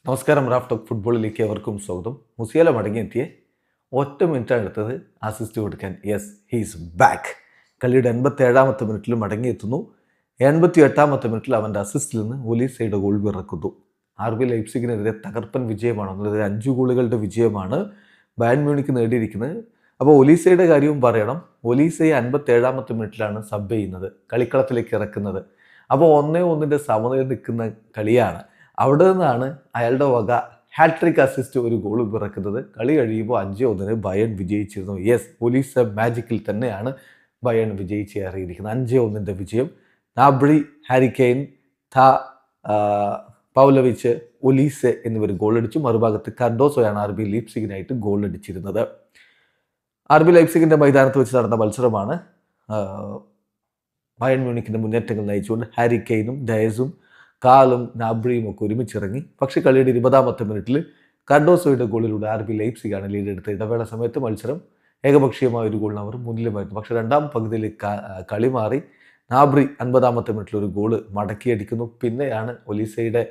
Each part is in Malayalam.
നമസ്കാരം. റാഫ് ടോക്ക് ഫുട്ബോളിലേക്ക് അവർക്കും സ്വാഗതം. മുസിയാല മടങ്ങിയെത്തിയ ഒറ്റ മിനിറ്റാണ് എടുത്തത് അസിസ്റ്റ് കൊടുക്കാൻ. Yes, he's back. കളിയുടെ 87-ാമത്തെ മിനിറ്റിൽ മടങ്ങിയെത്തുന്നു. 88-ാമത്തെ മിനിറ്റിൽ അവൻ്റെ അസിസ്റ്റിൽ നിന്ന് ഒലീസയുടെ ഗോൾ പിറക്കുന്നു. RB ലൈപ്സിഗിനെതിരെ തകർപ്പൻ വിജയമാണ്. ഒന്നിനെതിരെ 5 ഗോളുകളുടെ വിജയമാണ് ബയൺ മ്യൂണിക്ക് നേടിയിരിക്കുന്നത്. അപ്പോൾ ഒലീസയുടെ കാര്യവും പറയണം. ഒലീസയെ 57-ാമത്തെ മിനിറ്റിലാണ് സബ് ചെയ്യുന്നത്, കളിക്കളത്തിലേക്ക് ഇറക്കുന്നത്. അപ്പോൾ 1-1 സമനില നിൽക്കുന്ന കളിയാണ്. അവിടെ നിന്നാണ് അയാളുടെ വക ഹാട്രിക് അസിസ്റ്റ് ഒരു ഗോൾ പിറക്കുന്നത്. കളി കഴിയുമ്പോൾ 5-1 ബയൺ വിജയിച്ചിരുന്നു. യെസ്, ഒലീസ മാജിക്കിൽ തന്നെയാണ് ബയൺ വിജയിച്ചേറിയിരിക്കുന്നത്. 5-1 വിജയം. നാബ്രി, ഹാരി കെയ്ൻ, പൗലോവിച്ച്, ഒലീസെ എന്നിവർ ഗോളടിച്ചു. മറുഭാഗത്ത് കാർഡോസോയാണ് RB ലൈപ്സിഗിനായിട്ട് ഗോളടിച്ചിരുന്നത്. RB ലൈപ്സിഗിൻ്റെ മൈതാനത്ത് വെച്ച് നടന്ന മത്സരമാണ്. ബയൺ മ്യൂണിക്കിൻ്റെ മുന്നേറ്റങ്ങൾ നയിച്ചുകൊണ്ട് ഹാരി കെയ്നും ഡയസും കാലും നാബ്രിയും ഒക്കെ ഒരുമിച്ചിറങ്ങി. പക്ഷേ കളിയുടെ 20-ാമത്തെ മിനിറ്റിൽ കാർഡോസോയുടെ ഗോളിലൂടെ RB ലൈപ്സിഗാണ് ലീഡ് എടുത്തത്. ഇടവേള സമയത്ത് മത്സരം ഏകപക്ഷീയമായ ഒരു ഗോളിന് അവർ മുന്നിലുമായിരുന്നു. പക്ഷേ രണ്ടാം പകുതിയിൽ കളി മാറി. നാബ്രി 50-ാമത്തെ മിനിറ്റിൽ ഒരു ഗോള് മടക്കിയടിക്കുന്നു. പിന്നെയാണ് ഒലീസയുടെ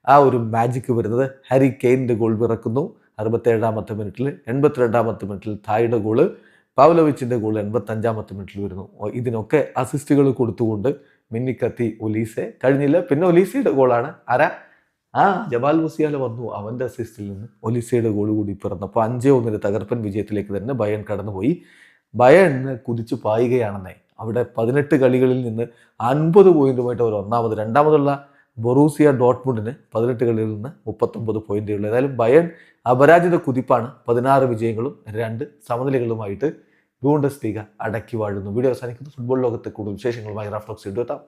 ആ ഒരു മാജിക്ക് വരുന്നത്. ഹാരി കെയ്നിൻ്റെ ഗോൾ പിറക്കുന്നു 67-ാമത്തെ മിനിറ്റിൽ. 82-ാമത്തെ മിനിറ്റിൽ തായുടെ ഗോള്, പൗലോവിച്ചിൻ്റെ ഗോൾ 85-ാമത്തെ മിനിറ്റിൽ വരുന്നു. ഇതിനൊക്കെ അസിസ്റ്റുകൾ കൊടുത്തുകൊണ്ട് മിന്നിക്കത്തി ഒലീസെ. കഴിഞ്ഞില്ല. പിന്നെ ഒലീസയുടെ ഗോളാണ് ജമാൽ മുസിയാല വന്നു. അവൻ്റെ അസിസ്റ്റിൽ നിന്ന് ഒലീസയുടെ ഗോൾ കൂടി പിറന്നപ്പോൾ 5-1 തകർപ്പൻ വിജയത്തിലേക്ക് തന്നെ ബയൺ കടന്നുപോയി. ബയൺ കുതിച്ചു പായുകയാണെന്നേ. അവിടെ 18 കളികളിൽ നിന്ന് 50 പോയിന്റുമായിട്ട് അവർ ഒന്നാമത്. രണ്ടാമതുള്ള ബൊറൂസിയ ഡോട്ട്മുണ്ടിന് 18 കളികളിൽ നിന്ന് 39 പോയിന്റേ ഉള്ളൂ. ഏതായാലും ബയൺ അപരാജിത കുതിപ്പാണ്. 16 വിജയങ്ങളും 2 സമനിലകളുമായിട്ട് ബൂണ്ടസ്ലീഗ അടക്കി വാഴുന്നു. വീഡിയോ അവസാനിക്കുന്നു. ഫുട്ബോൾ ലോകത്തെ കൂടുതൽ വിശേഷങ്ങളുമായി റാഫ് ടോക്സ് എത്താം.